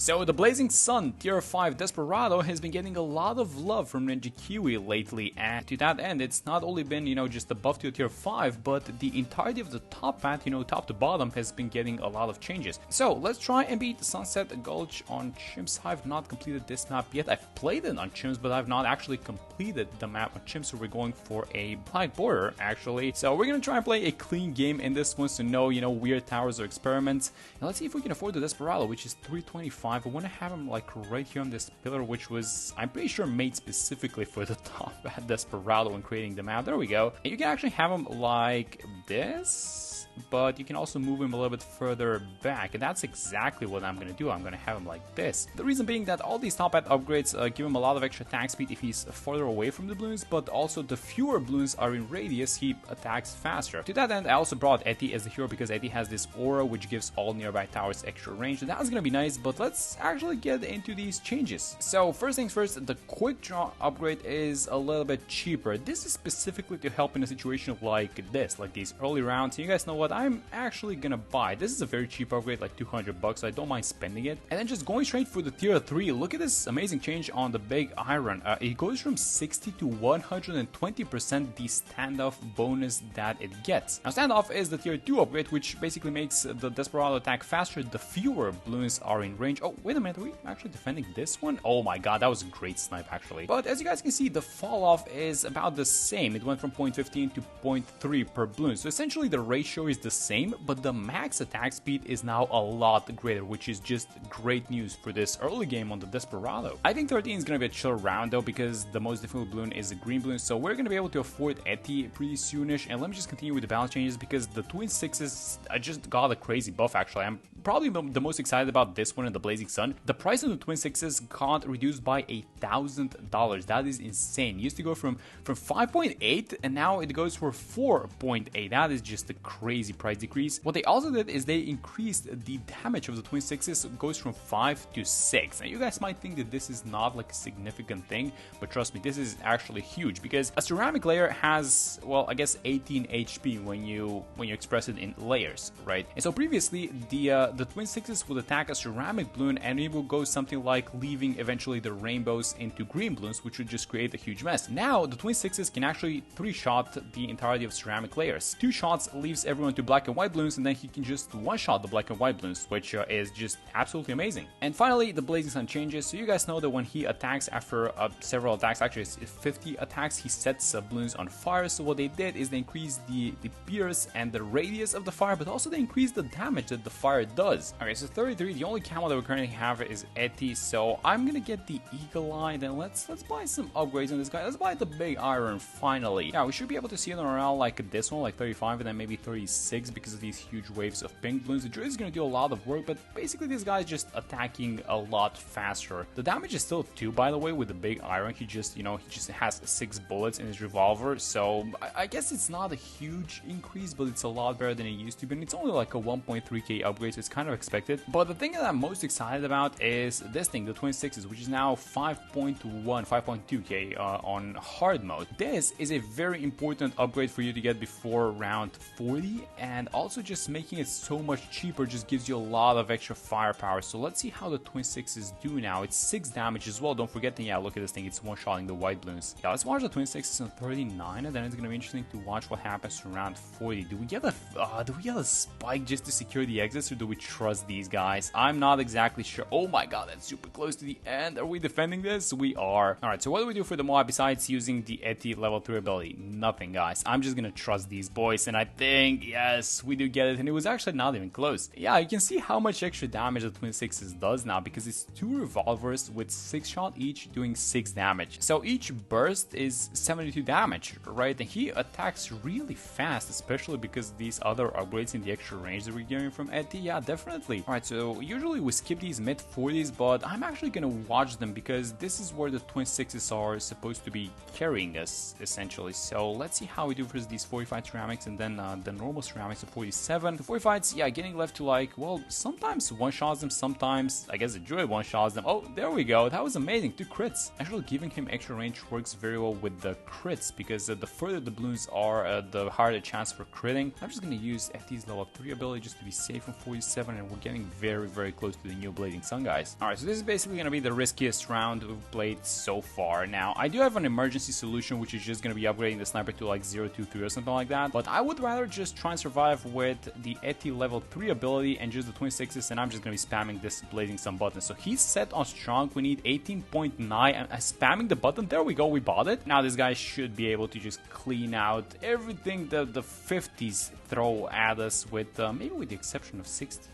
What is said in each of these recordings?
So the Blazing Sun Tier 5 Desperado has been getting a lot of love from Ninja Kiwi lately, and to that end, it's not only been, just the buff to Tier 5, but the entirety of the top path, top to bottom, has been getting a lot of changes. So let's try and beat Sunset Gulch on Chimps. I've not completed this map yet. I've played it on Chimps, but I've not actually completed the map on Chimps, so we're going for a black border, actually. So we're gonna try and play a clean game in this one, so no, weird towers or experiments. And let's see if we can afford the Desperado, which is 325. I want to have him like right here on this pillar, which was, I'm pretty sure, made specifically for the top Desperado when creating the map. There we go. And you can actually have him like this, but you can also move him a little bit further back, and that's exactly what I'm going to do. I'm going to have him like this. The reason being that all these top hat upgrades give him a lot of extra attack speed if he's further away from the balloons, but also the fewer balloons are in radius, he attacks faster. To that end, I also brought Eti as the hero because Eti has this aura which gives all nearby towers extra range, and that's going to be nice, but let's actually get into these changes. So first things first, the quick draw upgrade is a little bit cheaper. This is specifically to help in a situation like this, like these early rounds. And you guys know what I'm actually gonna buy. This is a very cheap upgrade, like 200 bucks, so I don't mind spending it. And then just going straight for the tier 3, look at this amazing change on the big iron. It goes from 60 to 120% the standoff bonus that it gets. Now standoff is the tier 2 upgrade, which basically makes the Desperado attack faster the fewer balloons are in range. Oh, wait a minute, are we actually defending this one? Oh my god, that was a great snipe actually. But as you guys can see, the fall off is about the same. It went from 0.15 to 0.3 per balloon. So essentially the ratio is the same, but the max attack speed is now a lot greater, which is just great news for this early game on the Desperado. I think 13 is going to be a chill round though, because the most difficult balloon is a green balloon, so we're going to be able to afford Eti pretty soonish. And let me just continue with the balance changes, because the Twin Sixes, I just got a crazy buff actually. I'm probably the most excited about this one in the Blazing Sun. The price of the Twin Sixes got reduced by $1,000. That is insane. It used to go from 5.8 and now it goes for 4.8. That is just a crazy price decrease. What they also did is they increased the damage of the Twin Sixes. It goes from 5 to 6. Now you guys might think that this is not like a significant thing, but trust me, this is actually huge, because a ceramic layer has, well, I guess 18 HP when you express it in layers, right? And so previously the Twin Sixes would attack a ceramic balloon and it will go something like leaving eventually the rainbows into green balloons, which would just create a huge mess. Now the Twin Sixes can actually 3-shot the entirety of ceramic layers. 2 shots leaves everyone to black and white balloons, and then he can just 1-shot the black and white balloons, which is just absolutely amazing. And finally, the Blazing Sun changes. So you guys know that when he attacks after several attacks, actually it's 50 attacks, he sets balloons on fire. So what they did is they increased the pierce and the radius of the fire, but also they increased the damage that the fire does. Okay, so 33, the only camo that we currently have is Eti, so I'm gonna get the Eagle Eye. Then let's buy some upgrades on this guy. Let's buy the big iron finally. Yeah, we should be able to see it around like this one, like 35, and then maybe 36 because of these huge waves of pink balloons. The druid is gonna do a lot of work, but basically this guy is just attacking a lot faster. The damage is still 2, by the way, with the big iron. He just, he just has 6 bullets in his revolver, so I guess it's not a huge increase, but it's a lot better than it used to be. And it's only like a 1.3k upgrade, so it's kind of expected. But the thing that I'm most excited about is this thing, the Twin Sixes, which is now 5.2k on hard mode. This is a very important upgrade for you to get before round 40, and also just making it so much cheaper just gives you a lot of extra firepower. So let's see how the Twin Sixes do now. It's 6 damage as well. Don't forget that, yeah, look at this thing, it's one-shotting the white balloons. Yeah, let's watch the Twin Sixes on 39, and then it's gonna be interesting to watch what happens to round 40. Do we get a spike just to secure the exits, or do we trust these guys? I'm not exactly sure. Oh my god, that's super close to the end. Are we defending this? We are. Alright, so what do we do for the Moab besides using the Eti level 3 ability? Nothing, guys. I'm just gonna trust these boys, and I think, yes, we do get it, and it was actually not even close. Yeah, you can see how much extra damage the Twin Sixes does now, because it's 2 revolvers with 6 shot each doing 6 damage. So each burst is 72 damage, right? And he attacks really fast, especially because these other upgrades in the extra range that we're getting from Eti. Yeah, definitely. Alright, so usually we skip these mid 40s, but I'm actually gonna watch them because this is where the Twin Sixes are supposed to be carrying us, essentially. So let's see how we do versus these 45 ceramics and then the normal ceramics of 47. The 45s, yeah, getting left to like, well, sometimes one-shots them, sometimes I guess the druid one-shots them. Oh, there we go. That was amazing. 2 crits. Actually, giving him extra range works very well with the crits, because the further the balloons are, the higher the chance for critting. I'm just gonna use Eti's level 3 ability just to be safe on 47. 87, and we're getting very, very close to the new Blazing Sun, guys. Alright, so this is basically going to be the riskiest round we've played so far. Now, I do have an emergency solution, which is just going to be upgrading the sniper to like 023 or something like that, but I would rather just try and survive with the Eti level 3 ability and just the 26s, and I'm just going to be spamming this Blazing Sun button. So he's set on strong, we need 18.9, and spamming the button, there we go, we bought it. Now this guy should be able to just clean out everything that the 50s throw at us with, maybe with the exception of 63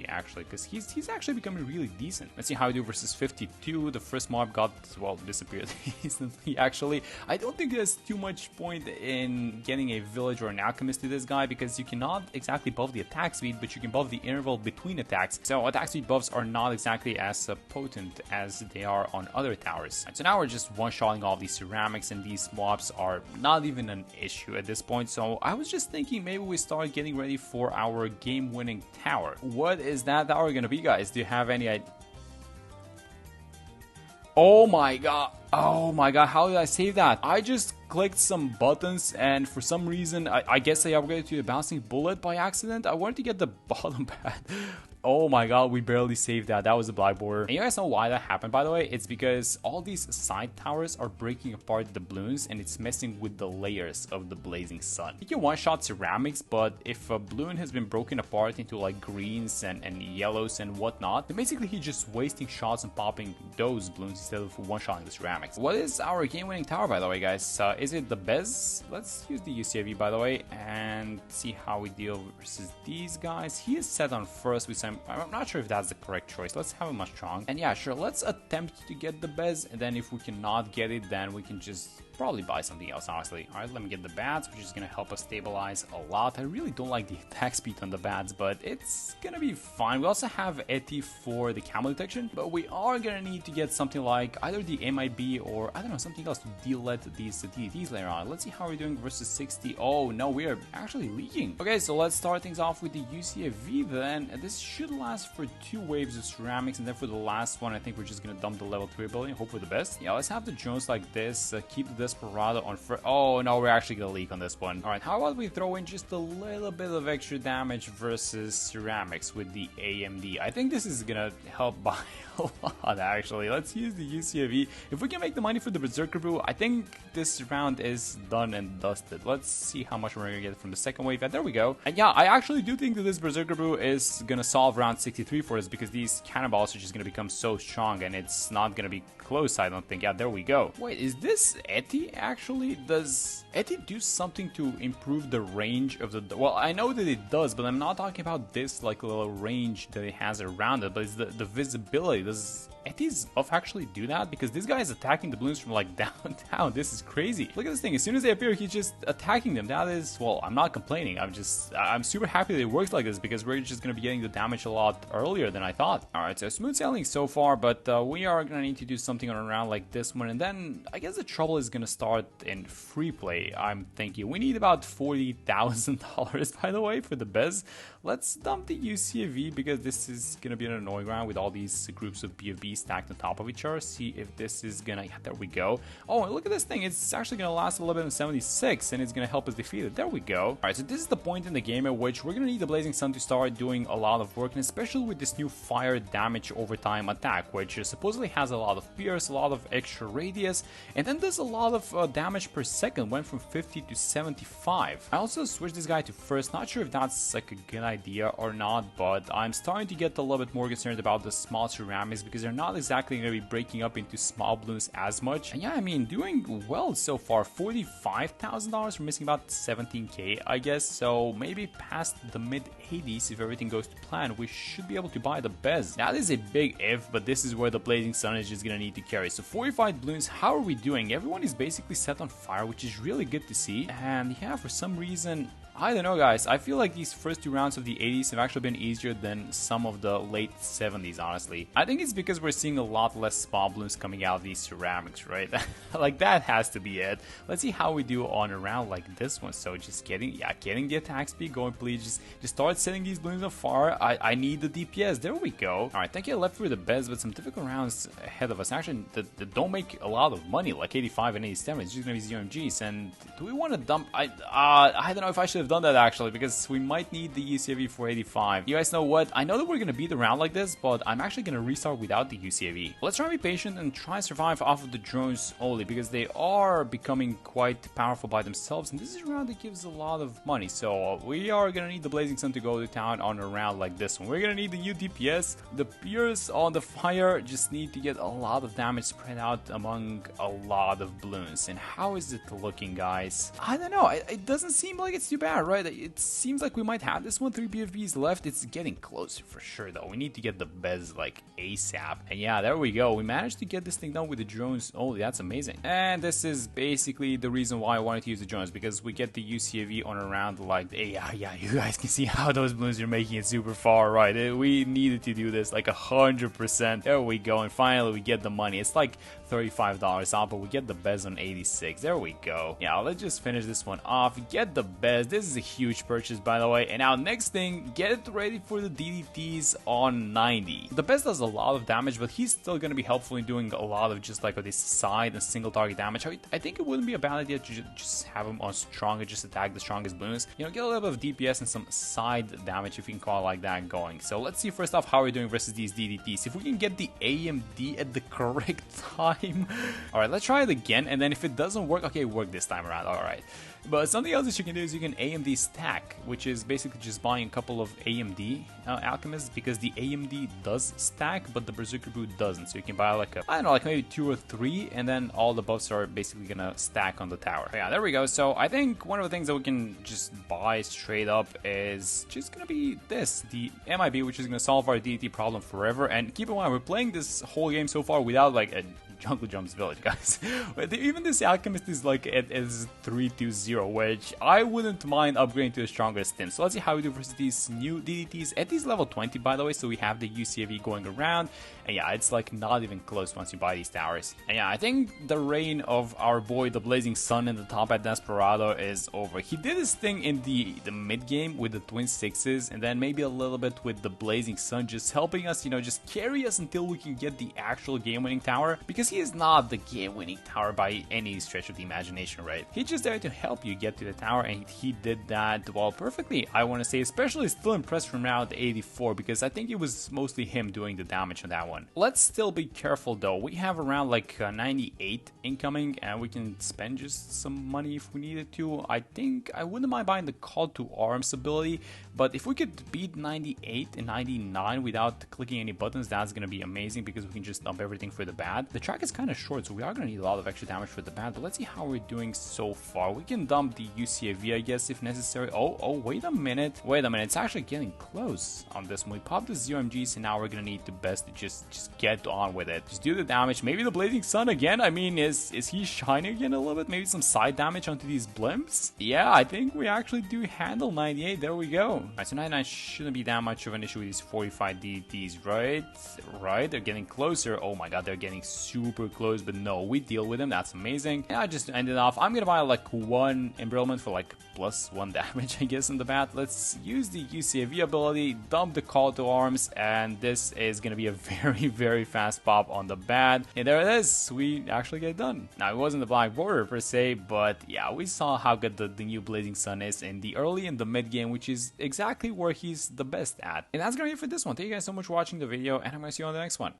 actually, because he's actually becoming really decent. Let's see how we do versus 52. The first mob got, well, disappeared instantly actually. I don't think there's too much point in getting a village or an alchemist to this guy, because you cannot exactly buff the attack speed, but you can buff the interval between attacks. So attack speed buffs are not exactly as potent as they are on other towers. So now we're just one-shotting all these ceramics, and these mobs are not even an issue at this point. So I was just thinking maybe we start getting ready for our game-winning tower. What is that tower gonna be, guys? Do you have any idea? Oh my god. Oh my god, how did I save that? I just clicked some buttons, and for some reason, I guess I upgraded to a bouncing bullet by accident. I wanted to get the bottom pad. Oh my god, we barely saved that. That was a black border. And you guys know why that happened, by the way? It's because all these side towers are breaking apart the balloons, and it's messing with the layers of the Blazing Sun. You can one-shot ceramics, but if a balloon has been broken apart into like greens and yellows and whatnot, then basically he's just wasting shots and popping those balloons instead of one-shotting the ceramics. What is our game-winning tower, by the way, guys? Is it the Bez? Let's use the UCAV, by the way, and see how we deal versus these guys. He is set on first with some. I'm not sure if that's the correct choice. Let's have him on strong. And yeah, sure, let's attempt to get the Bez, and then if we cannot get it, then we can just probably buy something else, honestly. Alright, let me get the bats, which is gonna help us stabilize a lot. I really don't like the attack speed on the bats, but it's gonna be fine. We also have Eti for the camo detection, but we are gonna need to get something like either the MIB or, I don't know, something else to delete these DDTs later on. Let's see how we're doing versus 60. Oh no, we are actually leaking. Okay, so let's start things off with the UCAV then. This should last for 2 waves of ceramics, and then for the last one, I think we're just gonna dump the level 3 ability and hope for the best. Yeah, let's have the drones like this, keep the Desperado on first. Oh no, we're actually gonna leak on this one. Alright, how about we throw in just a little bit of extra damage versus ceramics with the AMD. I think this is gonna help by a lot, actually. Let's use the UCAV. If we can make the money for the Berserker Brew, I think this round is done and dusted. Let's see how much we're gonna get from the second wave. And there we go. And yeah, I actually do think that this Berserker Brew is gonna solve round 63 for us, because these cannonballs are just gonna become so strong, and it's not gonna be close, I don't think. Yeah, there we go. Wait, is this Eti actually? Does Eti do something to improve the range of the... Well, I know that it does, but I'm not talking about this like little range that it has around it, but it's the visibility. Does Eti's buff actually do that? Because this guy is attacking the balloons from like downtown. This is crazy. Look at this thing. As soon as they appear, he's just attacking them. That is, well, I'm not complaining. I'm super happy that it works like this, because we're just going to be getting the damage a lot earlier than I thought. Alright, so smooth sailing so far, but we are going to need to do something on a round like this one, and then I guess the trouble is going to start in free play. I'm thinking we need about $40,000, by the way, for the Bez. Let's dump the UCAV, because this is going to be an annoying round with all these groups of BFB stacked on top of each other. See if this is gonna... Yeah, there we go. Oh, and look at this thing. It's actually gonna last a little bit in 76, and it's gonna help us defeat it. There we go. Alright, so this is the point in the game at which we're gonna need the Blazing Sun to start doing a lot of work, and especially with this new fire damage over time attack, which supposedly has a lot of pierce, a lot of extra radius, and then does a lot of damage per second. Went from 50 to 75. I also switched this guy to first. Not sure if that's like a good idea or not, but I'm starting to get a little bit more concerned about the small ceramics, because they're not exactly going to be breaking up into small balloons as much. And yeah, I mean, doing well so far. $45,000. We're missing about 17k, I guess. So maybe past the mid 80s, if everything goes to plan, we should be able to buy the Bez. That is a big if, but this is where the Blazing Sun is just going to need to carry. So 45 balloons. How are we doing? Everyone is basically set on fire, which is really good to see. And yeah, for some reason, I don't know, guys. I feel like these first 2 rounds of the 80s have actually been easier than some of the late 70s, honestly. I think it's because we're seeing a lot less small balloons coming out of these ceramics, right? Like, that has to be it. Let's see how we do on a round like this one. So just getting the attack speed going, please. Just start setting these balloons on fire. I need the DPS. There we go. Alright, thank you. Left for the Bez, but some difficult rounds ahead of us. Actually, that don't make a lot of money, like 85 and 87. It's just gonna be 0 MGs. And do we want to dump? I don't know if I should have done that actually, because we might need the UCAV for 85. You guys know what? I know that we're gonna beat the round like this, but I'm actually gonna restart without the UCAV. Let's try to be patient and try and survive off of the drones only, because they are becoming quite powerful by themselves, and this is a round that gives a lot of money. So we are gonna need the Blazing Sun to go to town on a round like this one. We're gonna need the UDPS. The Pierce on the fire just need to get a lot of damage spread out among a lot of balloons. And how is it looking, guys? I don't know. It doesn't seem like it's too bad, right? It seems like we might have this one. 3 BFBs left. It's getting closer for sure, though. We need to get the Bez like ASAP. And yeah, there we go. We managed to get this thing done with the drones only. That's amazing. And this is basically the reason why I wanted to use the drones, because we get the UCAV on a round like, yeah, you guys can see how those balloons are making it super far, right? We needed to do this like 100%. There we go. And finally, we get the money. It's like $35 off, but we get the Bez on 86. There we go. Yeah, let's just finish this one off. Get the Bez. This is a huge purchase, by the way. And now next thing, get ready for the DDTs on 90. The Bez does a lot of damage, but he's still going to be helpful in doing a lot of just like this side and single target damage. I think it wouldn't be a bad idea to just have him on strong and just attack the strongest balloons. You know, get a little bit of DPS and some side damage, if you can call it like that, going. So let's see first off how we're doing versus these DDTs. If we can get the AMD at the correct time. Alright, let's try it again, and then if it doesn't work, okay, work this time around. Alright. But something else that you can do is you can AMD stack, which is basically just buying a couple of AMD alchemists, because the AMD does stack, but the Berserker Boot doesn't. So you can buy like I don't know, like maybe 2 or 3, and then all the buffs are basically gonna stack on the tower. But yeah, there we go. So I think one of the things that we can just buy straight up is just gonna be this, the MIB, which is gonna solve our DDT problem forever. And keep in mind, we're playing this whole game so far without like a Jungle Jumps village, guys. Even this alchemist is like at 320, which I wouldn't mind upgrading to a stronger stim. So let's see how we do versus these new DDTs at these level 20, by the way. So we have the UCAV going around, and yeah, it's like not even close once you buy these towers. And yeah, I think the reign of our boy the Blazing Sun in the top at Desperado is over. He did his thing in the mid game with the twin sixes, and then maybe a little bit with the Blazing Sun, just helping us, you know, just carry us until we can get the actual game-winning tower, because he is not the game-winning tower by any stretch of the imagination, right? He's just there to help you get to the tower, and he did that, well, perfectly, I want to say. Especially still impressed from round 84, because I think it was mostly him doing the damage on that one. Let's still be careful, though. We have around like 98 incoming, and we can spend just some money if we needed to. I think I wouldn't mind buying the Call to Arms ability, but if we could beat 98 and 99 without clicking any buttons, that's going to be amazing, because we can just dump everything for the bad. The track is kind of short, so we are going to need a lot of extra damage for the bad, but let's see how we're doing so far. We can dump the UCAV, I guess, if necessary. Oh, wait a minute. It's actually getting close on this one. We popped the 0 MGs, and now we're going to need the best to just get on with it. Just do the damage. Maybe the Blazing Sun again. I mean, is he shining again a little bit? Maybe some side damage onto these blimps? Yeah, I think we actually do handle 98. There we go. Alright, so 99 shouldn't be that much of an issue with these 45 DDTs, right? Right, they're getting closer. Oh my god, they're getting super close, but no, we deal with them. That's amazing. And I just ended off. I'm gonna buy like 1 Embrilment for like +1 damage, I guess, in the bat. Let's use the UCAV ability, dump the Call to Arms, and this is gonna be a very, very fast pop on the bat. And there it is. We actually get it done. Now, it wasn't the Black Border per se, but yeah, we saw how good the new Blazing Sun is in the early and the mid game, which is exactly where he's the best at. And that's gonna be it for this one. Thank you guys so much for watching the video, and I'm gonna see you on the next one.